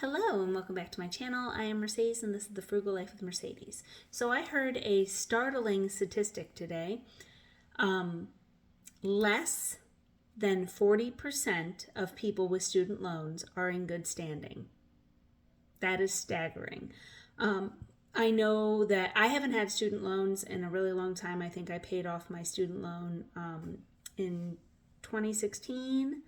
Hello and welcome back to my channel. I am Mercedes and this is the Frugal Life with Mercedes. So I heard a startling statistic today. Less than 40% of people with student loans are in good standing. That is staggering. I know that I haven't had student loans in a really long time. I think I paid off my student loan in 2016,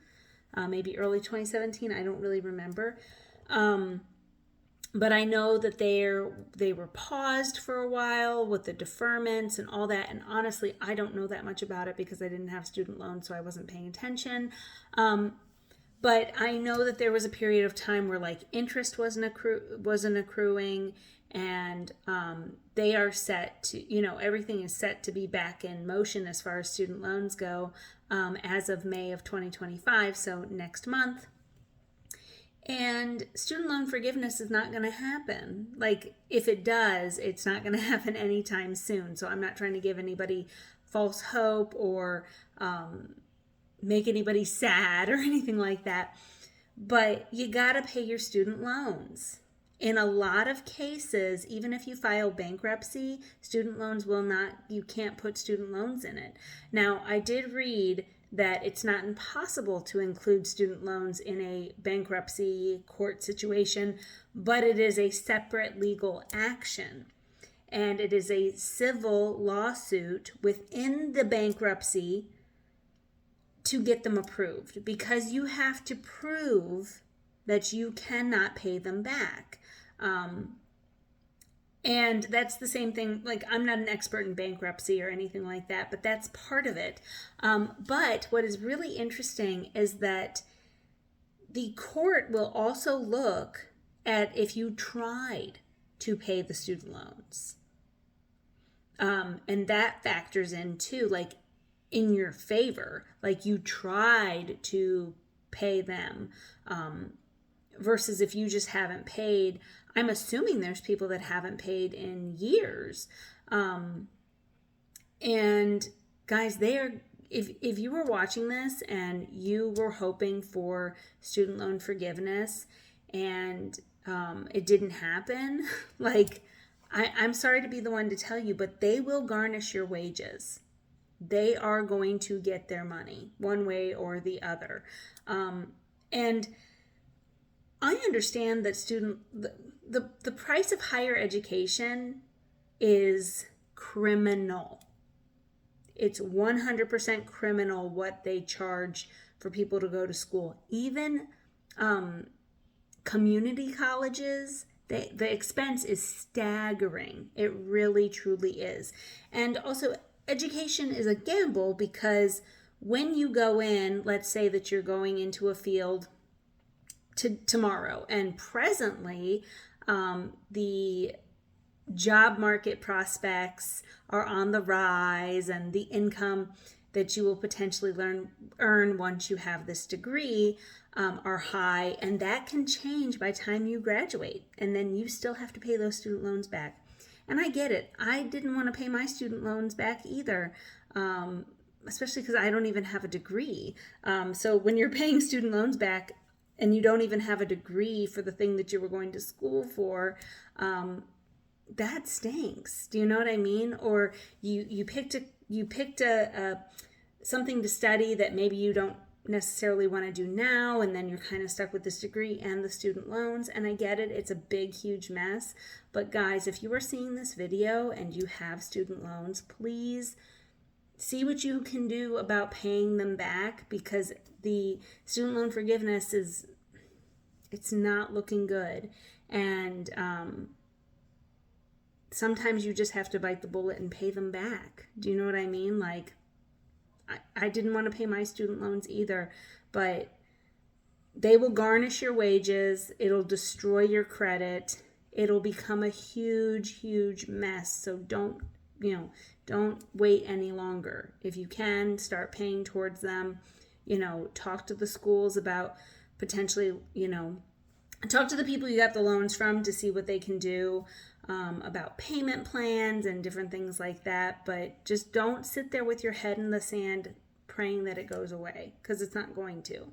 maybe early 2017. I don't really remember. But I know that they were paused for a while with the deferments and all that. And honestly, I don't know that much about it because I didn't have student loans, so I wasn't paying attention. But I know that there was a period of time where like interest wasn't accruing, and they are set to, everything is set to be back in motion as far as student loans go as of May of 2025, so next month. And student loan forgiveness is not going to happen. Like, if it does, it's not going to happen anytime soon. So I'm not trying to give anybody false hope or make anybody sad or anything like that. But you got to pay your student loans. In a lot of cases, even if you file bankruptcy, student loans you can't put student loans in it. Now, I did read that it's not impossible to include student loans in a bankruptcy court situation, but it is a separate legal action. And it is a civil lawsuit within the bankruptcy to get them approved, because you have to prove that you cannot pay them back. And that's the same thing. Like, I'm not an expert in bankruptcy or anything like that, but that's part of it. But what is really interesting is that the court will also look at if you tried to pay the student loans. And that factors in too, like in your favor, like you tried to pay them, versus if you just haven't paid. I'm assuming there's people that haven't paid in years. And guys, if you were watching this and you were hoping for student loan forgiveness and it didn't happen, like, I'm sorry to be the one to tell you, but they will garnish your wages. They are going to get their money one way or the other. And I understand that the price of higher education is criminal. It's 100% criminal what they charge for people to go to school. Even community colleges, the expense is staggering. It really, truly is. And also, education is a gamble, because when you go in, let's say that you're going into a field tomorrow, and presently the job market prospects are on the rise, and the income that you will potentially earn once you have this degree are high, and that can change by the time you graduate, and then you still have to pay those student loans back. And I get it. I didn't want to pay my student loans back either, especially because I don't even have a degree. So when you're paying student loans back and you don't even have a degree for the thing that you were going to school for, that stinks. Do you know what I mean? Or you picked a something to study that maybe you don't necessarily want to do now, and then you're kind of stuck with this degree and the student loans. And I get it. It's a big, huge mess. But guys, if you are seeing this video and you have student loans, please see what you can do about paying them back, because the student loan forgiveness it's not looking good. And sometimes you just have to bite the bullet and pay them back. Do you know what I mean? Like, I didn't want to pay my student loans either, but they will garnish your wages. It'll destroy your credit. It'll become a huge, huge mess. So don't wait any longer. If you can, start paying towards them. Talk to the schools about potentially, talk to the people you got the loans from to see what they can do about payment plans and different things like that. But just don't sit there with your head in the sand praying that it goes away, because it's not going to.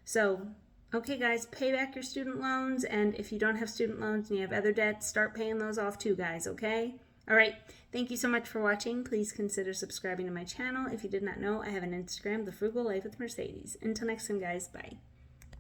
So Okay, guys, pay back your student loans, and if you don't have student loans and you have other debts, start paying those off too, guys, okay? All right, thank you so much for watching. Please consider subscribing to my channel. If you did not know, I have an Instagram, The Frugal Life with Mercedes. Until next time, guys, bye.